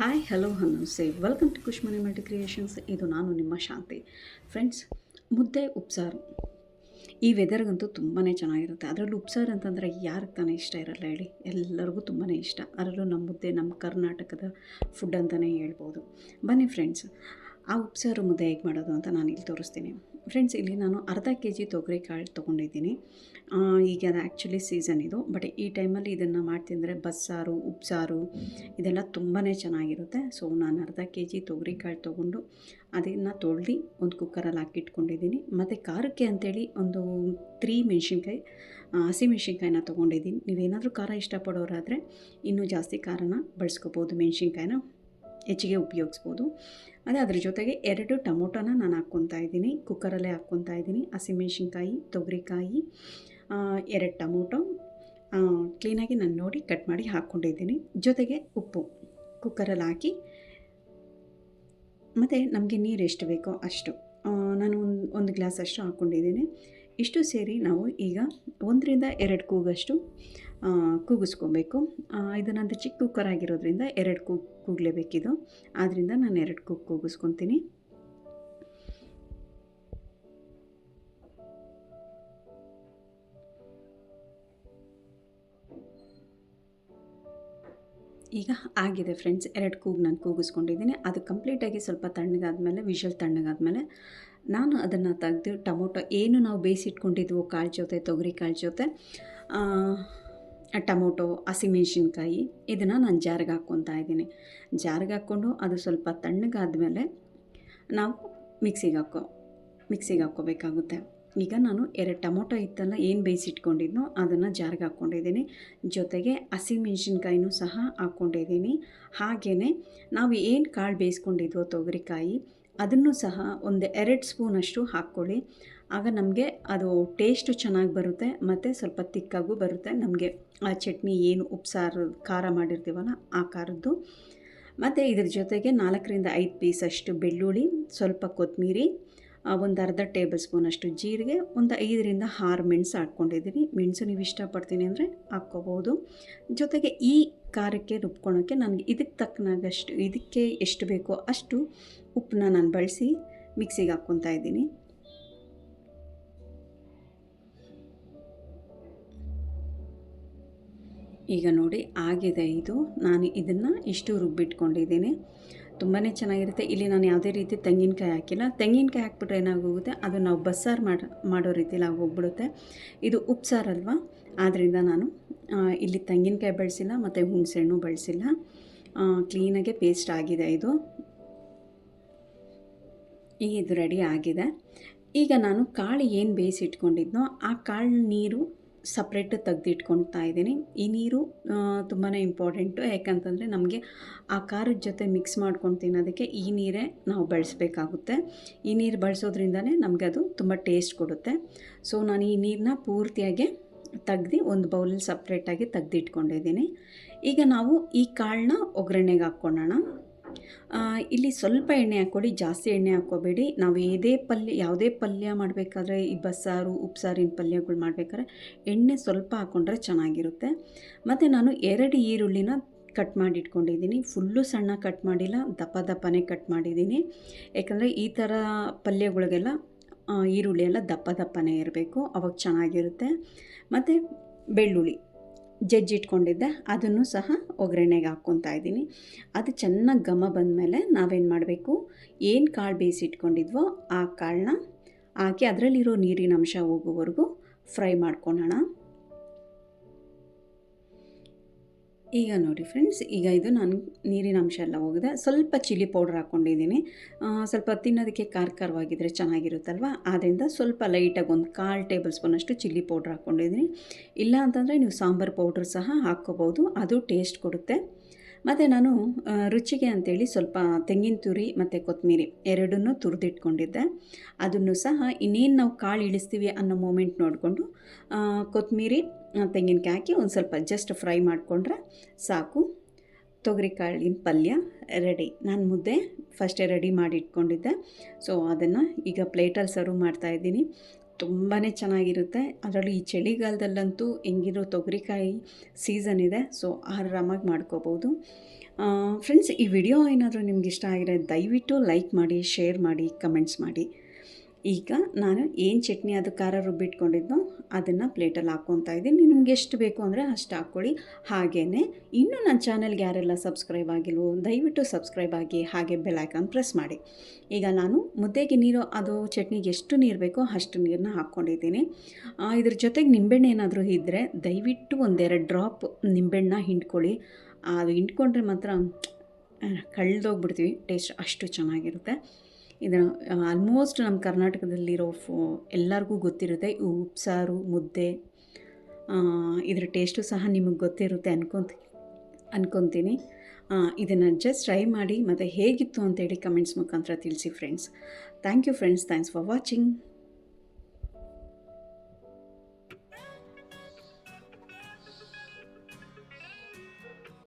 Hi hello ನಮಸ್ತೆ welcome to Khush Mani multi creations. ಇದು ನಾನು ನಿಮ್ಮ ಶಾಂತಿ. ಫ್ರೆಂಡ್ಸ್, ಮುದ್ದೆ ಉಪ್ಸಾರು ಈ ವೆದರ್ಗಂತೂ ತುಂಬಾ ಚೆನ್ನಾಗಿರುತ್ತೆ. ಅದರಲ್ಲೂ ಉಪ್ಸಾರು ಅಂತಂದರೆ ಯಾರಿಗೆ ತಾನೇ ಇಷ್ಟ ಇರಲ್ಲ ಹೇಳಿ, ಎಲ್ಲರಿಗೂ ತುಂಬಾ ಇಷ್ಟ. ಅದರಲ್ಲೂ ನಮ್ಮ ಮುದ್ದೆ ನಮ್ಮ ಕರ್ನಾಟಕದ ಫುಡ್ ಅಂತಲೇ ಹೇಳ್ಬೋದು. ಬನ್ನಿ ಫ್ರೆಂಡ್ಸ್, ಆ ಉಪ್ಸಾರು ಮುದ್ದೆ ಹೇಗೆ ಮಾಡೋದು ಅಂತ ನಾನು ಇಲ್ಲಿ ತೋರಿಸ್ತೀನಿ. ಫ್ರೆಂಡ್ಸ್, ಇಲ್ಲಿ ನಾನು ಅರ್ಧ ಕೆಜಿ ತೊಗರಿಕಾಳು ತೊಗೊಂಡಿದ್ದೀನಿ. ಈಗ ಅದು ಆ್ಯಕ್ಚುಲಿ ಸೀಸನ್ ಇದು, ಬಟ್ ಈ ಟೈಮಲ್ಲಿ ಇದನ್ನು ಮಾಡ್ತಿದ್ರೆ ಬಸ್ಸಾರು ಉಪ್ಸಾರು ಇದೆಲ್ಲ ತುಂಬಾ ಚೆನ್ನಾಗಿರುತ್ತೆ. ಸೊ ನಾನು ಅರ್ಧ ಕೆ ಜಿ ತೊಗರಿಕಾಳು ತೊಗೊಂಡು ಅದನ್ನು ತೊಳೆದು ಒಂದು ಕುಕ್ಕರಲ್ಲಿ ಹಾಕಿಟ್ಕೊಂಡಿದ್ದೀನಿ. ಮತ್ತು ಖಾರಕ್ಕೆ ಅಂಥೇಳಿ ಒಂದು 3 ಮೆಣಸಿನ್ಕಾಯಿ, ಹಸಿಮೆಣ್ಸಿನ್ಕಾಯಿನ ತೊಗೊಂಡಿದ್ದೀನಿ. ನೀವೇನಾದರೂ ಖಾರ ಇಷ್ಟಪಡೋರಾದರೆ ಇನ್ನೂ ಜಾಸ್ತಿ ಖಾರನ ಬಳಸ್ಕೋಬೋದು, ಮೆಣಸಿನ್ಕಾಯಿನ ಹೆಚ್ಚಿಗೆ ಉಪಯೋಗಿಸ್ಬೋದು. ಅದ್ರ ಜೊತೆಗೆ 2 ಟೊಮೊಟೊನ ನಾನು ಹಾಕ್ಕೊತಾ ಇದ್ದೀನಿ, ಕುಕ್ಕರಲ್ಲೇ ಹಾಕ್ಕೊತಾ ಇದ್ದೀನಿ. ಹಸಿಮೆಣ್ಸಿನ್ಕಾಯಿ, ತೊಗರಿಕಾಯಿ, 2 ಟೊಮೊಟೊ ಕ್ಲೀನಾಗಿ ನಾನು ನೋಡಿ ಕಟ್ ಮಾಡಿ ಹಾಕ್ಕೊಂಡಿದ್ದೀನಿ. ಜೊತೆಗೆ ಉಪ್ಪು ಕುಕ್ಕರಲ್ಲಿ ಹಾಕಿ, ಮತ್ತು ನಮಗೆ ನೀರು ಎಷ್ಟು ಬೇಕೋ ಅಷ್ಟು ನಾನು ಒಂದು ಗ್ಲಾಸ್ ಅಷ್ಟು ಹಾಕ್ಕೊಂಡಿದ್ದೀನಿ. ಇಷ್ಟು ಸೇರಿ ನಾವು ಈಗ 1ರಿಂದ 2 ಕೂಗಷ್ಟು ಕೂಗಿಸ್ಕೊಬೇಕು. ಇದು ನಂದು ಚಿಕ್ಕ ಕುಕ್ಕರ್ ಆಗಿರೋದ್ರಿಂದ 2 ಕೂಗಲೇಬೇಕಿದು. ಆದ್ದರಿಂದ ನಾನು 2 ಕೂಗಿಸ್ಕೊತೀನಿ. ಈಗ ಆಗಿದೆ ಫ್ರೆಂಡ್ಸ್, 2 ಕೂಗು ನಾನು ಕೂಗಿಸ್ಕೊಂಡಿದ್ದೀನಿ. ಅದು ಕಂಪ್ಲೀಟಾಗಿ ಸ್ವಲ್ಪ ತಣ್ಣಗಾದ್ಮೇಲೆ, ವಿಷಲ್ ತಣ್ಣಗಾದ್ಮೇಲೆ ನಾನು ಅದನ್ನು ತೆಗೆದು ಟೊಮೊಟೊ ಏನು ನಾವು ಬೇಯಿಸಿಟ್ಕೊಂಡಿದ್ವು ಕಾಳು ಜೊತೆ, ತೊಗರಿ ಕಾಳು ಜೊತೆ, ಟೊಮೊಟೊ, ಹಸಿಮೆಣ್ಸಿನ್ಕಾಯಿ ಇದನ್ನು ನಾನು ಜಾರಿಗೆ ಹಾಕ್ಕೊತಾ ಇದ್ದೀನಿ. ಜಾರಿಗೆ ಹಾಕ್ಕೊಂಡು ಅದು ಸ್ವಲ್ಪ ತಣ್ಣಗಾದ್ಮೇಲೆ ನಾವು ಮಿಕ್ಸಿಗೆ ಹಾಕ್ಕೋಬೇಕಾಗುತ್ತೆ. ಈಗ ನಾನು 2 ಟೊಮೊಟೊ ಇತ್ತಲ್ಲ ಏನು ಬೇಯಿಸಿಟ್ಕೊಂಡಿದ್ನೋ ಅದನ್ನು ಜಾರಿಗೆ ಹಾಕ್ಕೊಂಡಿದ್ದೀನಿ. ಜೊತೆಗೆ ಹಸಿಮೆಣ್ಸಿನ್ಕಾಯಿನೂ ಸಹ ಹಾಕ್ಕೊಂಡಿದ್ದೀನಿ. ಹಾಗೆಯೇ ನಾವು ಏನು ಕಾಳು ಬೇಯಿಸ್ಕೊಂಡಿದ್ವೋ ತೊಗರಿಕಾಯಿ ಅದನ್ನು ಸಹ ಒಂದು 2 ಸ್ಪೂನಷ್ಟು ಹಾಕ್ಕೊಳ್ಳಿ. ಆಗ ನಮಗೆ ಅದು ಟೇಸ್ಟು ಚೆನ್ನಾಗಿ ಬರುತ್ತೆ, ಮತ್ತು ಸ್ವಲ್ಪ ತಿಕ್ಕಾಗೂ ಬರುತ್ತೆ. ನಮಗೆ ಆ ಚಟ್ನಿ ಏನು ಉಪ್ಸಾರು ಖಾರ ಮಾಡಿರ್ತೀವಲ್ಲ ಆ ಖಾರದ್ದು. ಮತ್ತು ಇದ್ರ ಜೊತೆಗೆ 4ರಿಂದ 5 ಪೀಸಷ್ಟು ಬೆಳ್ಳುಳ್ಳಿ, ಸ್ವಲ್ಪ ಕೊತ್ತಂಬರಿ, ಒಂದು ಅರ್ಧ ಟೇಬಲ್ ಸ್ಪೂನಷ್ಟು ಜೀರಿಗೆ, ಒಂದು 5ರಿಂದ 6 ಮೆಣಸು ಹಾಕ್ಕೊಂಡಿದ್ದೀನಿ. ಮೆಣಸು ನೀವು ಇಷ್ಟಪಡ್ತೀನಿ ಅಂದರೆ ಹಾಕ್ಕೋಬೋದು. ಜೊತೆಗೆ ಈ ಖಾರಕ್ಕೆ ರುಬ್ಕೊಳೋಕ್ಕೆ ನನಗೆ ಇದಕ್ಕೆ ಎಷ್ಟು ಬೇಕೋ ಅಷ್ಟು ಉಪ್ಪನ್ನ ನಾನು ಬಳಸಿ ಮಿಕ್ಸಿಗೆ ಹಾಕ್ಕೊತಾ ಇದ್ದೀನಿ. ಈಗ ನೋಡಿ ಆಗಿದೆ ಇದು. ನಾನು ಇದನ್ನು ಇಷ್ಟು ರುಬ್ಬಿಟ್ಕೊಂಡಿದ್ದೀನಿ. ತುಂಬಾ ಚೆನ್ನಾಗಿರುತ್ತೆ. ಇಲ್ಲಿ ನಾನು ಯಾವುದೇ ರೀತಿ ತೆಂಗಿನಕಾಯಿ ಹಾಕಿಲ್ಲ. ತೆಂಗಿನಕಾಯಿ ಹಾಕ್ಬಿಟ್ರೆ ಏನಾಗೋಗುತ್ತೆ, ಅದು ನಾವು ಬಸ್ಸಾರು ಮಾಡೋ ರೀತಿಯಲ್ಲಿ ಆಗೋಗ್ಬಿಡುತ್ತೆ. ಇದು ಉಪ್ಸಾರಲ್ವ, ಆದ್ದರಿಂದ ನಾನು ಇಲ್ಲಿ ತೆಂಗಿನಕಾಯಿ ಬಳಸಿಲ್ಲ ಮತ್ತು ಹುಣಸೆಹಣ್ಣು ಬಳಸಿಲ್ಲ. ಕ್ಲೀನಾಗೆ ಪೇಸ್ಟ್ ಆಗಿದೆ ಇದು. ಈಗ ಇದು ರೆಡಿ ಆಗಿದೆ. ಈಗ ನಾನು ಕಾಳು ಏನು ಬೇಯಿಸಿಟ್ಕೊಂಡಿದ್ನೋ ಆ ಕಾಳು ನೀರು ಸಪ್ರೇಟ್ ತೆಗೆದಿಟ್ಕೊಳ್ತಾ ಇದ್ದೀನಿ. ಈ ನೀರು ತುಂಬಾ ಇಂಪಾರ್ಟೆಂಟು. ಯಾಕಂತಂದರೆ ನಮಗೆ ಆ ಖಾರದ ಜೊತೆ ಮಿಕ್ಸ್ ಮಾಡ್ಕೊಂಡು ತಿನ್ನೋದಕ್ಕೆ ಈ ನೀರೇ ನಾವು ಬಳಸಬೇಕಾಗುತ್ತೆ. ಈ ನೀರು ಬಳಸೋದ್ರಿಂದನೇ ನಮಗೆ ಅದು ತುಂಬ ಟೇಸ್ಟ್ ಕೊಡುತ್ತೆ. ಸೊ ನಾನು ಈ ನೀರನ್ನ ಪೂರ್ತಿಯಾಗಿ ತೆಗ್ದು ಒಂದು ಬೌಲಲ್ಲಿ ಸಪ್ರೇಟಾಗಿ ತೆಗೆದಿಟ್ಕೊಂಡಿದ್ದೀನಿ. ಈಗ ನಾವು ಈ ಕಾಳನ್ನ ಒಗ್ಗರಣೆಗೆ ಹಾಕ್ಕೊಳ್ಳೋಣ. ಇಲ್ಲಿ ಸ್ವಲ್ಪ ಎಣ್ಣೆ ಹಾಕ್ಕೊಳ್ಳಿ, ಜಾಸ್ತಿ ಎಣ್ಣೆ ಹಾಕ್ಕೋಬೇಡಿ. ನಾವು ಯಾವುದೇ ಪಲ್ಯ ಮಾಡಬೇಕಾದ್ರೆ, ಈ ಬಸ್ಸಾರು ಉಪ್ಸಾರಿನ ಪಲ್ಯಗಳು ಮಾಡಬೇಕಾದ್ರೆ ಎಣ್ಣೆ ಸ್ವಲ್ಪ ಹಾಕ್ಕೊಂಡ್ರೆ ಚೆನ್ನಾಗಿರುತ್ತೆ. ಮತ್ತು ನಾನು 2 ಈರುಳ್ಳಿನ ಕಟ್ ಮಾಡಿ ಇಟ್ಕೊಂಡಿದ್ದೀನಿ. ಫುಲ್ಲು ಸಣ್ಣ ಕಟ್ ಮಾಡಿಲ್ಲ, ದಪ್ಪನೇ ಕಟ್ ಮಾಡಿದ್ದೀನಿ. ಯಾಕಂದರೆ ಈ ಥರ ಪಲ್ಯಗಳಿಗೆಲ್ಲ ಈರುಳ್ಳಿ ಎಲ್ಲ ದಪ್ಪನೇ ಇರಬೇಕು, ಅವಾಗ ಚೆನ್ನಾಗಿರುತ್ತೆ. ಮತ್ತು ಬೆಳ್ಳುಳ್ಳಿ ಜಜ್ಜಿಟ್ಕೊಂಡಿದ್ದೆ, ಅದನ್ನು ಸಹ ಒಗ್ಗರಣೆಗೆ ಹಾಕ್ಕೊತಾ ಇದ್ದೀನಿ. ಅದು ಚೆನ್ನಾಗಿ ಘಮ ಬಂದಮೇಲೆ ನಾವೇನು ಮಾಡಬೇಕು, ಏನು ಕಾಳು ಬೇಯಿಸಿಟ್ಕೊಂಡಿದ್ವೋ ಆ ಕಾಳನ್ನ ಹಾಕಿ ಅದರಲ್ಲಿರೋ ನೀರಿನ ಅಂಶ ಹೋಗೋವರೆಗೂ ಫ್ರೈ ಮಾಡ್ಕೊಳ್ಳೋಣ. ಈಗ ನೋಡಿ ಫ್ರೆಂಡ್ಸ್, ಈಗ ಇದು ನಾನು ನೀರಿನ ಅಂಶ ಎಲ್ಲ ಹೋಗಿದೆ. ಸ್ವಲ್ಪ ಚಿಲ್ಲಿ ಪೌಡ್ರ್ ಹಾಕ್ಕೊಂಡಿದ್ದೀನಿ. ಸ್ವಲ್ಪ ತಿನ್ನೋದಕ್ಕೆ ಖಾರವಾಗಿದ್ದರೆ ಚೆನ್ನಾಗಿರುತ್ತಲ್ವ, ಆದ್ದರಿಂದ ಸ್ವಲ್ಪ ಲೈಟಾಗಿ ಒಂದು 1/4 ಟೇಬಲ್ ಸ್ಪೂನಷ್ಟು ಚಿಲ್ಲಿ ಪೌಡ್ರ್ ಹಾಕ್ಕೊಂಡಿದ್ದೀನಿ. ಇಲ್ಲ ಅಂತಂದರೆ ನೀವು ಸಾಂಬಾರು ಪೌಡ್ರ್ ಸಹ ಹಾಕ್ಕೋಬೋದು, ಅದು ಟೇಸ್ಟ್ ಕೊಡುತ್ತೆ. ಮತ್ತು ನಾನು ರುಚಿಗೆ ಅಂಥೇಳಿ ಸ್ವಲ್ಪ ತೆಂಗಿನ ತುರಿ ಮತ್ತು ಕೊತ್ತಂಬರಿ ಎರಡನ್ನೂ ತುರಿದಿಟ್ಕೊಂಡಿದ್ದೆ. ಅದನ್ನು ಸಹ ಇನ್ನೇನು ನಾವು ಕಾಳು ಇಳಿಸ್ತೀವಿ ಅನ್ನೋ ಮೂಮೆಂಟ್ ನೋಡಿಕೊಂಡು ಕೊತ್ತಂಬರಿ ತೆಂಗಿನಕಾಯಿ ಹಾಕಿ ಒಂದು ಸ್ವಲ್ಪ ಜಸ್ಟ್ ಫ್ರೈ ಮಾಡಿಕೊಂಡ್ರೆ ಸಾಕು. ತೊಗರಿಕಾಳಿನ ಪಲ್ಯ ರೆಡಿ. ನಾನು ಮುದ್ದೆ ಫಸ್ಟೇ ರೆಡಿ ಮಾಡಿ ಇಟ್ಕೊಂಡಿದ್ದೆ. ಸೊ ಅದನ್ನು ಈಗ ಪ್ಲೇಟಲ್ಲಿ ಸರ್ವ್ ಮಾಡ್ತಾಯಿದ್ದೀನಿ. ತುಂಬಾ ಚೆನ್ನಾಗಿರುತ್ತೆ. ಅದರಲ್ಲೂ ಈ ಚಳಿಗಾಲದಲ್ಲಂತೂ ಹೆಂಗಿರೋ ತೊಗರಿಕಾಯಿ ಸೀಸನ್ ಇದೆ, ಸೊ ಆರಾಮಾಗಿ ಮಾಡ್ಕೋಬೋದು. ಫ್ರೆಂಡ್ಸ್, ಈ ವಿಡಿಯೋ ಏನಾದರೂ ನಿಮ್ಗೆ ಇಷ್ಟ ಆಗಿದ್ರೆ ದಯವಿಟ್ಟು ಲೈಕ್ ಮಾಡಿ, ಶೇರ್ ಮಾಡಿ, ಕಮೆಂಟ್ಸ್ ಮಾಡಿ. ಈಗ ನಾನು ಏನು ಚಟ್ನಿ ಅದು ಖಾರ ರುಬ್ಬಿಟ್ಕೊಂಡಿದ್ನೋ ಅದನ್ನು ಪ್ಲೇಟಲ್ಲಿ ಹಾಕ್ಕೊತಾ ಇದ್ದೀನಿ. ನಿಮ್ಗೆ ಎಷ್ಟು ಬೇಕು ಅಂದರೆ ಅಷ್ಟು ಹಾಕ್ಕೊಳ್ಳಿ. ಹಾಗೆಯೇ ಇನ್ನೂ ನನ್ನ ಚಾನಲ್ಗೆ ಯಾರೆಲ್ಲ ಸಬ್ಸ್ಕ್ರೈಬ್ ಆಗಿಲ್ವೋ ದಯವಿಟ್ಟು ಸಬ್ಸ್ಕ್ರೈಬ್ ಆಗಿ, ಹಾಗೆ ಬೆಲ್ ಐಕಾನ್ ಪ್ರೆಸ್ ಮಾಡಿ. ಈಗ ನಾನು ಮುದ್ದೆಗೆ ನೀರು, ಅದು ಚಟ್ನಿಗೆ ಎಷ್ಟು ನೀರು ಬೇಕೋ ಅಷ್ಟು ನೀರನ್ನ ಹಾಕ್ಕೊಂಡಿದ್ದೀನಿ. ಇದ್ರ ಜೊತೆಗೆ ನಿಂಬೆಹಣ್ಣು ಏನಾದರೂ ಇದ್ದರೆ ದಯವಿಟ್ಟು ಒಂದೆರಡು ಡ್ರಾಪ್ ನಿಂಬೆಹಣ್ಣನ್ನ ಹಿಂಡ್ಕೊಳ್ಳಿ. ಅದು ಹಿಂಡ್ಕೊಂಡ್ರೆ ಮಾತ್ರ ಕಳೆದೋಗ್ಬಿಡ್ತೀವಿ, ಟೇಸ್ಟ್ ಅಷ್ಟು ಚೆನ್ನಾಗಿರುತ್ತೆ. ಇದನ್ನು ಆಲ್ಮೋಸ್ಟ್ ನಮ್ಮ ಕರ್ನಾಟಕದಲ್ಲಿರೋ ಎಲ್ಲರಿಗೂ ಗೊತ್ತಿರುತ್ತೆ. ಉಪ್ಸಾರು, ಮುದ್ದೆ, ಇದರ ಟೇಸ್ಟು ಸಹ ನಿಮಗೆ ಗೊತ್ತಿರುತ್ತೆ ಅನ್ಕೊತೀನಿ. ಇದನ್ನು ಜಸ್ಟ್ ಟ್ರೈ ಮಾಡಿ ಮತ್ತು ಹೇಗಿತ್ತು ಅಂತೇಳಿ ಕಮೆಂಟ್ಸ್ ಮುಖಾಂತರ ತಿಳಿಸಿ friends. Thank you friends, thanks for watching.